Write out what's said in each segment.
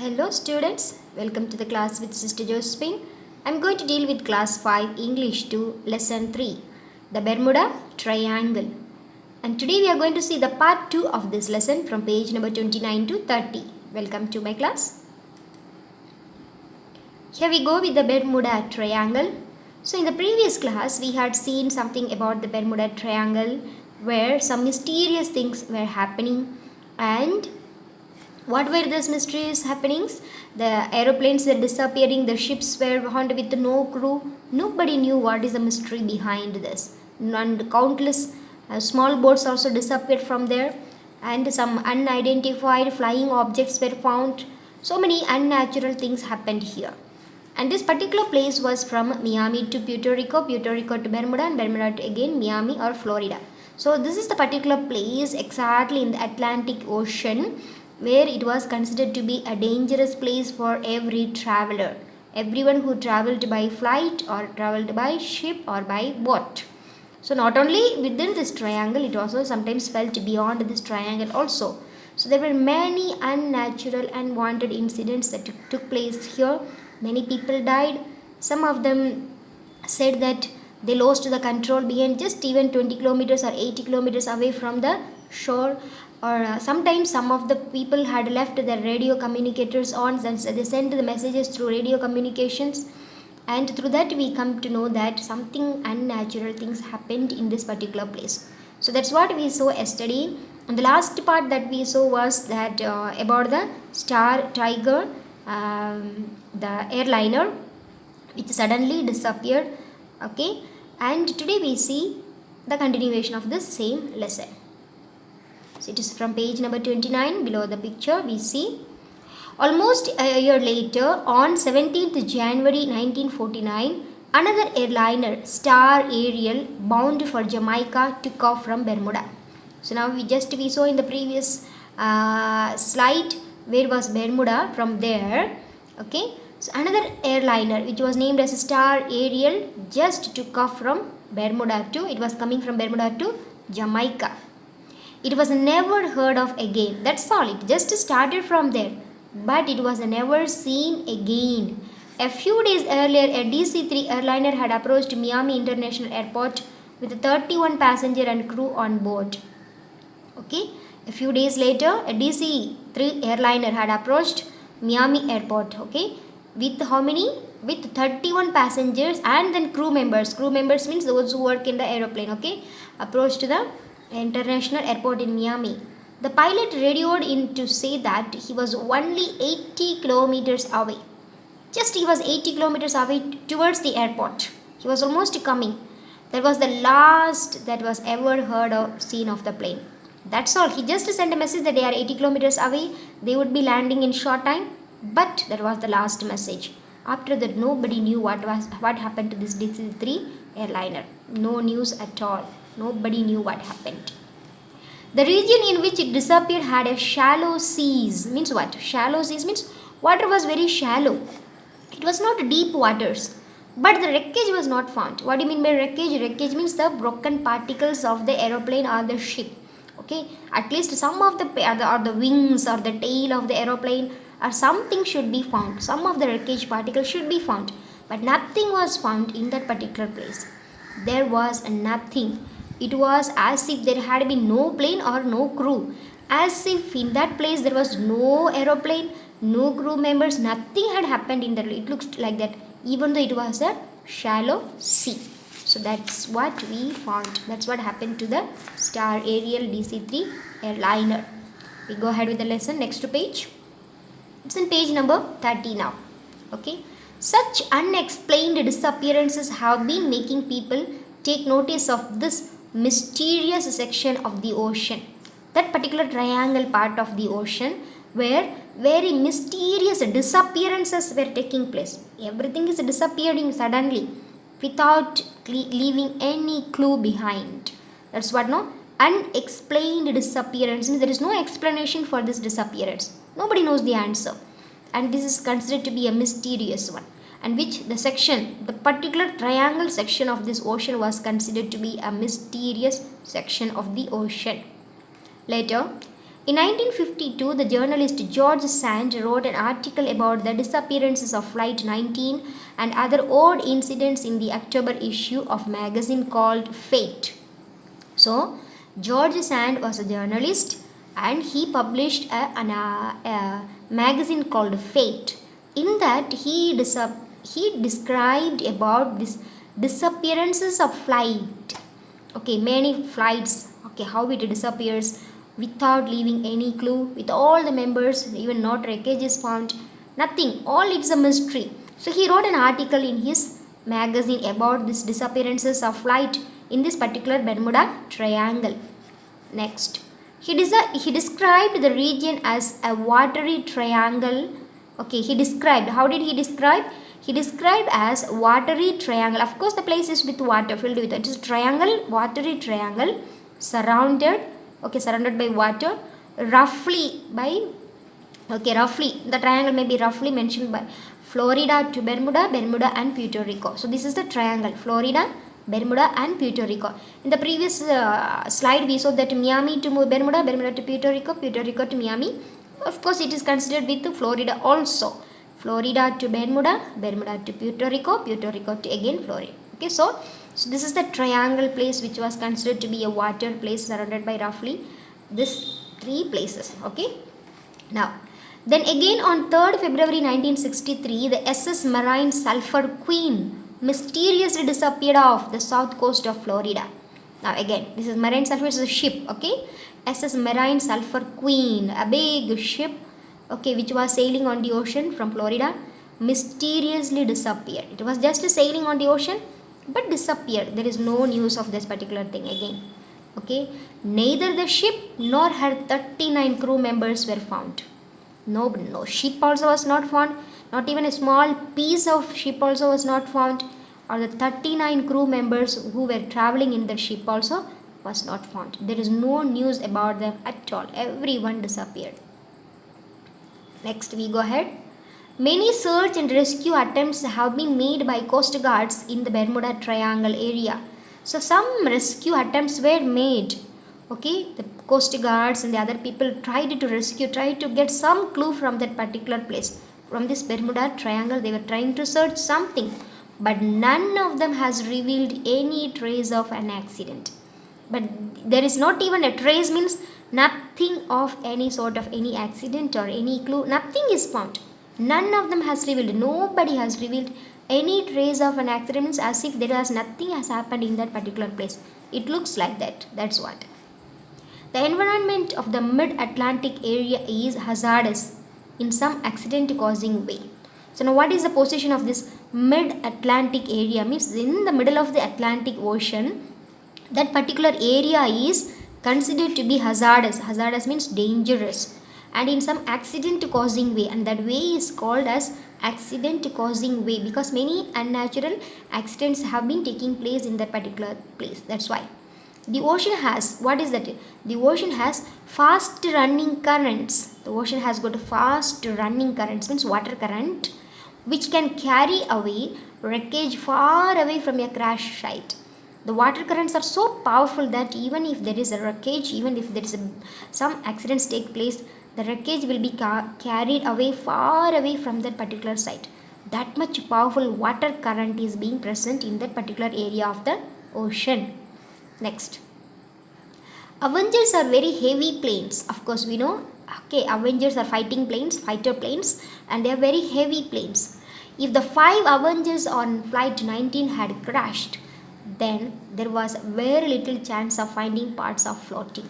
Hello students, welcome to the class with Sister Josephine. I'm going to deal with class 5 English 2 lesson 3, the Bermuda Triangle. And today we are going to see the part 2 of this lesson from page number 29 to 30. Welcome to my class. Here we go with the Bermuda Triangle. So in the previous class we had seen something about the Bermuda Triangle where some mysterious things were happening, and what were these mysterious happenings? The aeroplanes were disappearing, the ships were found with no crew. Nobody knew what is the mystery behind this. And countless small boats also disappeared from there, and some unidentified flying objects were found. So many unnatural things happened here. And this particular place was from Miami to Puerto Rico to Bermuda, and Bermuda to again Miami or Florida. So this is the particular place exactly in the Atlantic Ocean where it was considered to be a dangerous place for every traveler. Everyone who traveled by flight or traveled by ship or by boat. So not only within this triangle, it also sometimes felt beyond this triangle also. So there were many unnatural and unwanted incidents that took place here. Many people died. Some of them said that they lost the control behind just even 20 kilometers or 80 kilometers away from the shore, or sometimes some of the people had left their radio communicators on, and they sent the messages through radio communications, and through that we come to know that something unnatural things happened in this particular place. So that's what we saw yesterday, and the last part that we saw was that about the Star Tiger, the airliner which suddenly disappeared. Okay, and today we see the continuation of this same lesson. So it is from page number 29. Below the picture we see, almost a year later, on 17th January 1949, another airliner, Star Aerial, bound for Jamaica, took off from Bermuda. So now we saw in the previous slide where was Bermuda from there. Okay, so another airliner which was named as Star Aerial just took off from Bermuda to, it was coming from Bermuda to Jamaica. It was never heard of again. That's all. It just started from there. But it was never seen again. A few days earlier, a DC-3 airliner had approached Miami International Airport with 31 passengers and crew on board. Okay. A few days later, a DC-3 airliner had approached Miami Airport. Okay. With how many? With 31 passengers and then crew members. Crew members means those who work in the aeroplane. Okay. Approached the International Airport in Miami. The pilot radioed in to say that he was only 80 kilometers away. Just he was 80 kilometers away towards the airport. He was almost coming. That was the last that was ever heard or seen of the plane. That's all. He just sent a message that they are 80 kilometers away. They would be landing in short time. But that was the last message. After that, nobody knew what happened to this DC-3 airliner. No news at all. Nobody knew what happened. The region in which it disappeared had a shallow seas. Means what? Shallow seas means water was very shallow. It was not deep waters. But the wreckage was not found. What do you mean by wreckage? Wreckage means the broken particles of the aeroplane or the ship. Okay, at least some of the wings or the tail of the aeroplane or something should be found. Some of the wreckage particles should be found. But nothing was found in that particular place. There was nothing. It was as if there had been no plane or no crew. As if in that place there was no aeroplane, no crew members, nothing had happened in that. It looks like that, even though it was a shallow sea. So that's what we found. That's what happened to the Star Aerial DC-3 airliner. We go ahead with the lesson. Next page. It's in page number 30 now. Okay. Such unexplained disappearances have been making people take notice of this mysterious section of the ocean, that particular triangle part of the ocean where very mysterious disappearances were taking place. Everything is disappearing suddenly without leaving any clue behind. That's what no unexplained disappearance means. There is no explanation for this disappearance. Nobody knows the answer, and this is considered to be a mysterious one, and which the particular triangle section of this ocean was considered to be a mysterious section of the ocean. Later, In 1952, the journalist George Sand wrote an article about the disappearances of Flight 19 and other odd incidents in the October issue of magazine called Fate. So, George Sand was a journalist and he published a magazine called Fate. In that, he described about this disappearances of flight. Okay, many flights. Okay, how it disappears without leaving any clue, with all the members, even not wreckage is found, nothing. All it's a mystery. So he wrote an article in his magazine about this disappearances of flight in this particular Bermuda Triangle. Next, he described the region as a watery triangle. Okay, he described. How did he describe? He described as watery triangle. Of course, the place is with water, filled with it. It is triangle, watery triangle, surrounded by water, roughly by. Okay, roughly the triangle may be roughly mentioned by Florida to Bermuda, Bermuda and Puerto Rico. So this is the triangle, Florida, Bermuda and Puerto Rico. In the previous slide, we saw that Miami to Bermuda, Bermuda to Puerto Rico, Puerto Rico to Miami. Of course, it is considered with Florida also. Florida to Bermuda, Bermuda to Puerto Rico, Puerto Rico to again Florida. Okay, so this is the triangle place which was considered to be a water place surrounded by roughly this three places. Okay, now then again on 3rd February 1963, the SS Marine Sulphur Queen mysteriously disappeared off the south coast of Florida. Now again, this is Marine Sulphur is a ship. Okay, SS Marine Sulphur Queen, a big ship, okay, which was sailing on the ocean from Florida, mysteriously disappeared. It was just sailing on the ocean but disappeared. There is no news of this particular thing again. Okay, neither the ship nor her 39 crew members were found. No ship also was not found. Not even a small piece of ship also was not found. Or the 39 crew members who were traveling in the ship also was not found. There is no news about them at all. Everyone disappeared. Next, we go ahead. Many search and rescue attempts have been made by coast guards in the Bermuda Triangle area. So some rescue attempts were made. Okay, the coast guards and the other people tried to rescue, tried to get some clue from that particular place. From this Bermuda Triangle, they were trying to search something, but none of them has revealed any trace of an accident. But there is not even a trace, means nothing of any sort of any accident or any clue, nothing is found. None of them has revealed, nobody has revealed any trace of an accident, means as if there has nothing has happened in that particular place. It looks like that. That's what. The environment of the mid-Atlantic area is hazardous in some accident-causing way. So now what is the position of this mid-Atlantic area? Means in the middle of the Atlantic Ocean, that particular area is considered to be hazardous. Hazardous means dangerous. And in some accident-causing way, and that way is called as accident-causing way because many unnatural accidents have been taking place in that particular place. That's why. The ocean has, what is that? The ocean has fast running currents. The ocean has got fast running currents, means water current, which can carry away wreckage far away from a crash site. The water currents are so powerful that even if there is a wreckage, even if there is some accidents take place, the wreckage will be carried away far away from that particular site. That much powerful water current is being present in that particular area of the ocean. Next, Avengers are very heavy planes. Of course, we know. Okay, Avengers are fighter planes, and they are very heavy planes. If the 5 Avengers on Flight 19 had crashed, then there was very little chance of finding parts of floating.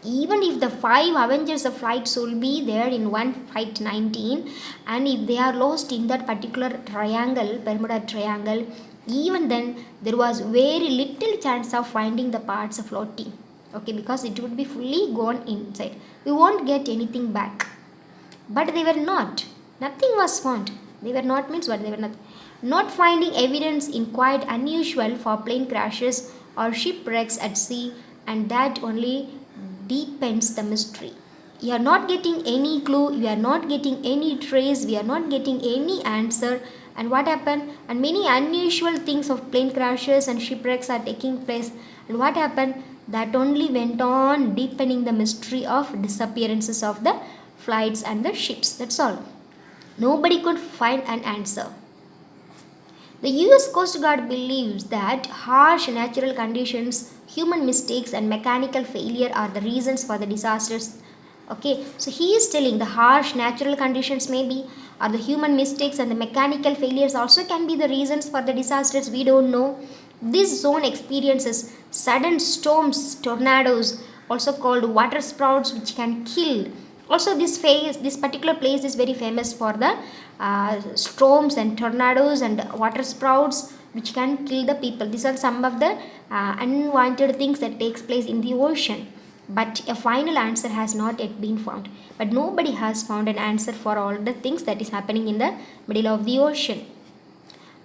Even if the 5 Avengers of flights will be there in one Flight 19, and if they are lost in that particular triangle, Bermuda Triangle, even then there was very little chance of finding the parts of floating. Okay, because it would be fully gone inside. We won't get anything back. But they were not. Nothing was found. They were not means what? They were not. Not finding evidence in quite unusual for plane crashes or shipwrecks at sea, and that only deepens the mystery. You are not getting any clue, you are not getting any trace, we are not getting any answer. And what happened? And many unusual things of plane crashes and shipwrecks are taking place. And what happened? That only went on deepening the mystery of disappearances of the flights and the ships. That's all. Nobody could find an answer. The US Coast Guard believes that harsh natural conditions, human mistakes, and mechanical failure are the reasons for the disasters. Okay, so he is telling the harsh natural conditions maybe, or the human mistakes and the mechanical failures also can be the reasons for the disasters. We don't know. This zone experiences sudden storms, tornadoes, also called water sprouts, which can kill. Also, this particular place is very famous for the storms and tornadoes and water sprouts, which can kill the people. These are some of the unwanted things that takes place in the ocean. But a final answer has not yet been found. But nobody has found an answer for all the things that is happening in the middle of the ocean.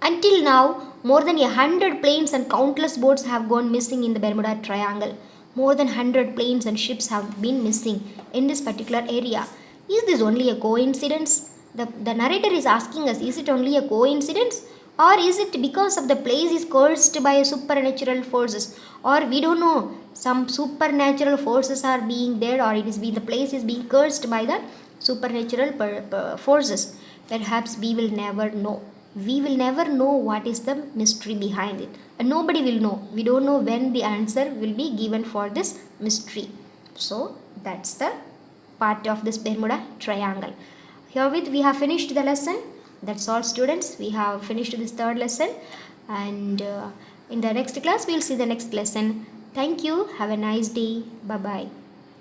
Until now, more than 100 planes and countless boats have gone missing in the Bermuda Triangle. More than 100 planes and ships have been missing in this particular area. Is this only a coincidence? The narrator is asking us, is it only a coincidence? Or is it because of the place is cursed by supernatural forces? Or we don't know, some supernatural forces are being there, or the place is being cursed by the supernatural forces. Perhaps we will never know. We will never know what is the mystery behind it, and nobody will know. We don't know when the answer will be given for this mystery. So that's the part of this Bermuda Triangle. Herewith we have finished the lesson. That's all, students. We have finished this third lesson, and in the next class we'll see the next lesson. Thank you. Have a nice day. Bye bye.